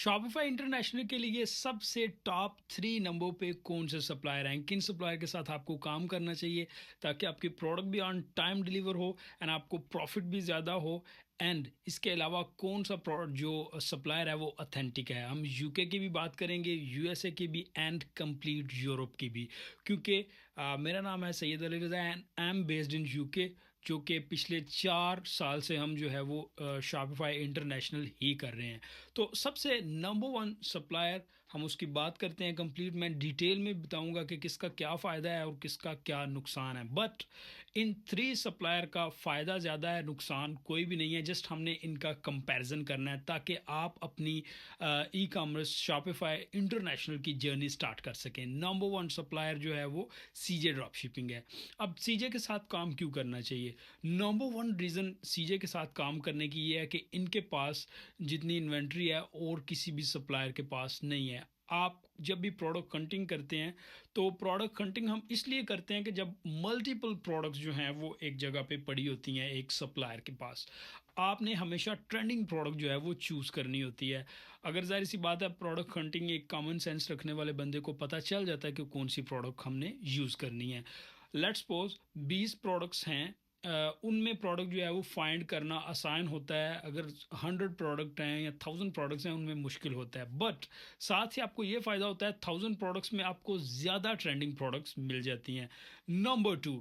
Shopify international के लिए सबसे टॉप 3 नंबर पे कौन से सप्लायर हैं? किन सप्लायर के साथ आपको काम करना चाहिए ताकि आपकी प्रोडक्ट भी ऑन टाइम डिलीवर हो एंड आपको प्रॉफिट भी ज़्यादा हो? एंड इसके अलावा कौन सा प्रोडक्ट जो सप्लायर है वो ऑथेंटिक है? हम यूके की भी बात करेंगे, यूएसए की भी एंड कंप्लीट यूरोप की भी। क्योंकि मेरा नाम है Syed Ali Raza and I am based in UK, जो कि पिछले 4 साल से हम जो है वो शॉपिफाई इंटरनेशनल ही कर रहे हैं। तो सबसे नंबर वन सप्लायर हम उसकी बात करते हैं कंप्लीट। मैं डिटेल में बताऊंगा कि किसका क्या फ़ायदा है और किसका क्या नुकसान है, बट इन 3 सप्लायर का फ़ायदा ज़्यादा है, नुकसान कोई भी नहीं है। जस्ट हमने इनका कंपैरिजन करना है ताकि आप अपनी ई कॉमर्स शॉपिफाई इंटरनेशनल की जर्नी स्टार्ट कर सकें। नंबर वन सप्लायर जो है वो सीजे ड्रॉप शिपिंग है। अब सीजे के साथ काम क्यों करना चाहिए? नंबर वन रीज़न सीजे के साथ काम करने की ये है कि इनके पास जितनी इन्वेंट्री है और किसी भी सप्लायर के पास नहीं है। आप जब भी प्रोडक्ट हंटिंग करते हैं तो प्रोडक्ट हंटिंग हम इसलिए करते हैं कि जब मल्टीपल प्रोडक्ट्स जो हैं वो एक जगह पे पड़ी होती हैं एक सप्लायर के पास, आपने हमेशा ट्रेंडिंग प्रोडक्ट जो है वो चूज़ करनी होती है। अगर जाहिर सी बात है, प्रोडक्ट हंटिंग एक कॉमन सेंस रखने वाले बंदे को पता चल जाता है कि कौन सी प्रोडक्ट हमने यूज़ करनी है। लेट्स सपोज 20 प्रोडक्ट्स हैं, उनमें प्रोडक्ट जो है वो फाइंड करना आसान होता है। अगर 100 प्रोडक्ट हैं या 1000 प्रोडक्ट्स हैं उनमें मुश्किल होता है, बट साथ ही आपको ये फ़ायदा होता है 1000 प्रोडक्ट्स में आपको ज़्यादा ट्रेंडिंग प्रोडक्ट्स मिल जाती हैं। नंबर टू,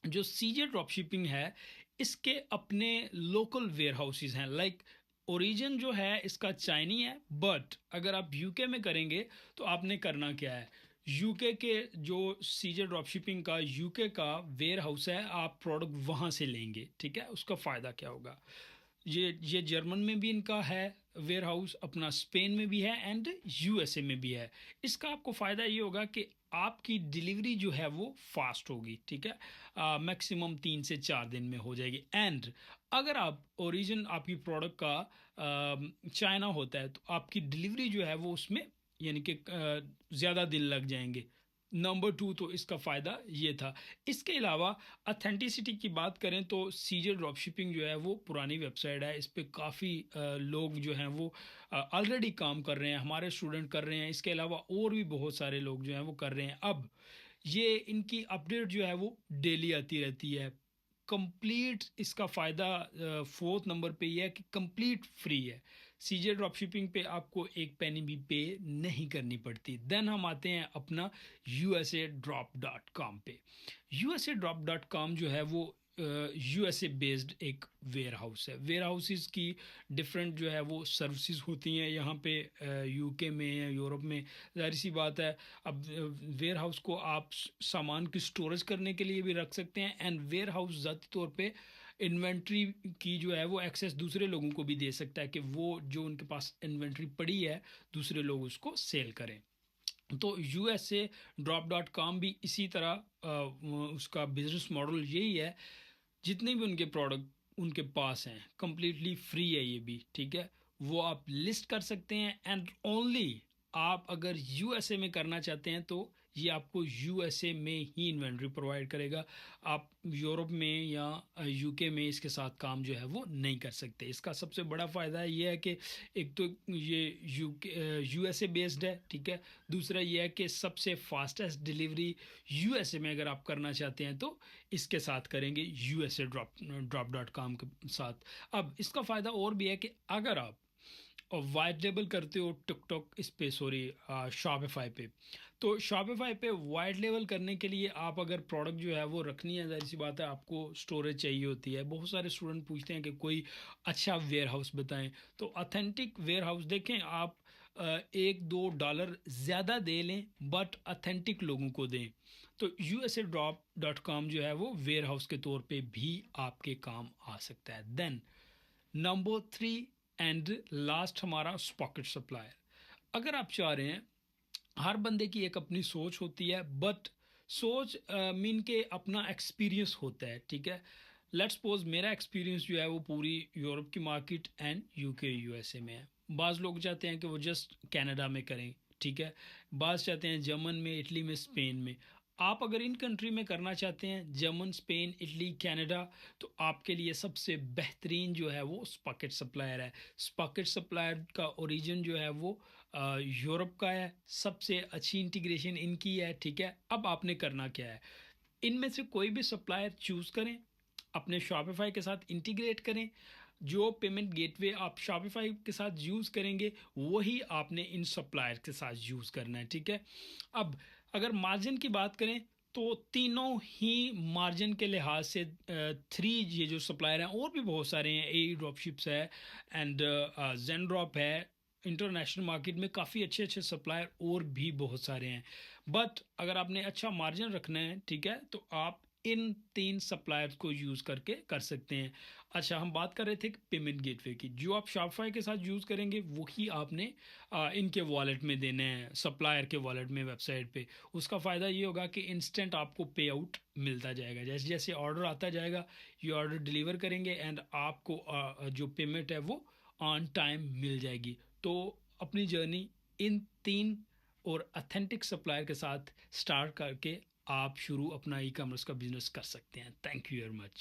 जो सीजे ड्रॉप शिपिंग है इसके अपने लोकल वेयर हाउसेज हैं। लाइक ओरिजिन जो है इसका चाइनी है, बट अगर आप यूके में करेंगे तो आपने करना क्या है, यूके के जो सीजे ड्रॉप शिपिंग का यूके का वेयर हाउस है, आप प्रोडक्ट वहाँ से लेंगे। ठीक है, उसका फ़ायदा क्या होगा? ये जर्मन में भी इनका है वेयर हाउस, अपना स्पेन में भी है एंड यूएसए में भी है। इसका आपको फ़ायदा ये होगा कि आपकी डिलीवरी जो है वो फास्ट होगी। ठीक है, मैक्सिमम 3 से 4 दिन में हो जाएगी। एंड अगर आप ओरिजिन आपकी प्रोडक्ट का चाइना होता है तो आपकी डिलीवरी जो है वो उसमें यानी कि ज़्यादा दिन लग जाएंगे। नंबर टू, तो इसका फ़ायदा ये था। इसके अलावा अथेंटिसिटी की बात करें तो सीजे ड्रॉप शिपिंग जो है वो पुरानी वेबसाइट है, इस पे काफ़ी लोग जो हैं वो ऑलरेडी काम कर रहे हैं, हमारे स्टूडेंट कर रहे हैं, इसके अलावा और भी बहुत सारे लोग जो हैं वो कर रहे हैं। अब ये इनकी अपडेट जो है वो डेली आती रहती है। कंप्लीट इसका फ़ायदा फोर्थ नंबर पे ये है कि कंप्लीट फ्री है। सीजे ड्रॉप शिपिंग पे आपको एक पेनी भी पे नहीं करनी पड़ती। देन हम आते हैं अपना यूएसए ड्रॉप डॉट कॉम पे। यूएसए ड्रॉप डॉट कॉम जो है वो यूएसए बेस्ड एक वेयर हाउस है। वेयर हाउसेस की डिफरेंट जो है वो सर्विसेज होती हैं यहाँ पे यूके में या यूरोप में। जाहिर सी बात है, अब वेयर हाउस को आप सामान की स्टोरेज करने के लिए भी रख सकते हैं एंड वेयर हाउस ज़ाती तौर पे इन्वेंट्री की जो है वो एक्सेस दूसरे लोगों को भी दे सकता है कि वो जो उनके पास इन्वेंट्री पड़ी है दूसरे लोग उसको सेल करें। तो यूएसए ड्रॉप डॉट कॉम भी इसी तरह उसका बिजनेस मॉडल यही है। जितने भी उनके प्रोडक्ट उनके पास हैं कंप्लीटली फ्री है ये भी। ठीक है, वो आप लिस्ट कर सकते हैं एंड ओनली आप अगर यूएसए में करना चाहते हैं तो ये आपको यूएसए में ही इन्वेंट्री प्रोवाइड करेगा। आप यूरोप में या यूके में इसके साथ काम जो है वो नहीं कर सकते। इसका सबसे बड़ा फ़ायदा ये है कि एक तो ये यूएसए बेस्ड है। ठीक है, दूसरा ये है कि सबसे फास्टेस्ट डिलीवरी यूएसए में अगर आप करना चाहते हैं तो इसके साथ करेंगे, यूएसए ड्रॉप डॉट कॉम के साथ। अब इसका फ़ायदा और भी है कि अगर आप और वाइट लेबल करते हो टिकटॉक इस पे, सॉरी, शॉपिफाई पे, तो शॉपिफाई पे वाइट लेबल करने के लिए आप अगर प्रोडक्ट जो है वो रखनी है, जाहिर सी बात है आपको स्टोरेज चाहिए होती है। बहुत सारे स्टूडेंट पूछते हैं कि कोई अच्छा वेयर हाउस बताएं। तो अथेंटिक वेयर हाउस देखें आप, 1-2 डॉलर ज़्यादा दे लें बट अथेंटिक लोगों को दें। तो यूएसए ड्रॉप डॉट कॉम जो है वो वेयर हाउस के तौर पे भी आपके काम आ सकता है। देन नंबर 3 एंड लास्ट हमारा पॉकेट सप्लायर। अगर आप चाह रहे हैं, हर बंदे की एक अपनी सोच होती है, बट सोच मीन के अपना एक्सपीरियंस होता है। ठीक है, लेट्स सपोज मेरा एक्सपीरियंस जो है वो पूरी यूरोप की मार्केट एंड यूके यूएसए में है। बाज़ लोग चाहते हैं कि वो जस्ट कनाडा में करें। ठीक है, बाज़ चाहते हैं जर्मन में, इटली में, स्पेन में। आप अगर इन कंट्री में करना चाहते हैं, जर्मन, स्पेन, इटली, कनाडा, तो आपके लिए सबसे बेहतरीन जो है वो स्पॉकेट सप्लायर है। स्पॉकेट सप्लायर का ओरिजिन जो है वो यूरोप का है। सबसे अच्छी इंटीग्रेशन इनकी है, ठीक है। अब आपने करना क्या है, इनमें से कोई भी सप्लायर चूज़ करें, अपने शॉपिफाई के साथ इंटीग्रेट करें। जो पेमेंट गेटवे आप शॉपिफाई के साथ यूज़ करेंगे वही आपने इन सप्लायर के साथ यूज़ करना है, ठीक है। अब अगर मार्जिन की बात करें तो तीनों ही मार्जिन के लिहाज से थ्री ये जो सप्लायर हैं, और भी बहुत सारे हैं, ए ड्रॉपशिप्स है एंड जेनड्रॉप है। इंटरनेशनल मार्केट में काफ़ी अच्छे अच्छे सप्लायर और भी बहुत सारे हैं। बट अगर आपने अच्छा मार्जिन रखना है, ठीक है, तो आप इन तीन सप्लायर्स को यूज़ करके कर सकते हैं। अच्छा, हम बात कर रहे थे पेमेंट गेटवे की। जो आप शॉपिफाई के साथ यूज़ करेंगे वही आपने इनके वॉलेट में देने हैं, सप्लायर के वॉलेट में, वेबसाइट पे। उसका फ़ायदा ये होगा कि इंस्टेंट आपको पे आउट मिलता जाएगा। जैसे जैसे ऑर्डर आता जाएगा, ये ऑर्डर डिलीवर करेंगे एंड आपको जो पेमेंट है वो ऑन टाइम मिल जाएगी। तो अपनी जर्नी इन तीन और अथेंटिक सप्लायर के साथ स्टार्ट करके आप शुरू अपना ई कॉमर्स का बिजनेस कर सकते हैं। Thank you very much.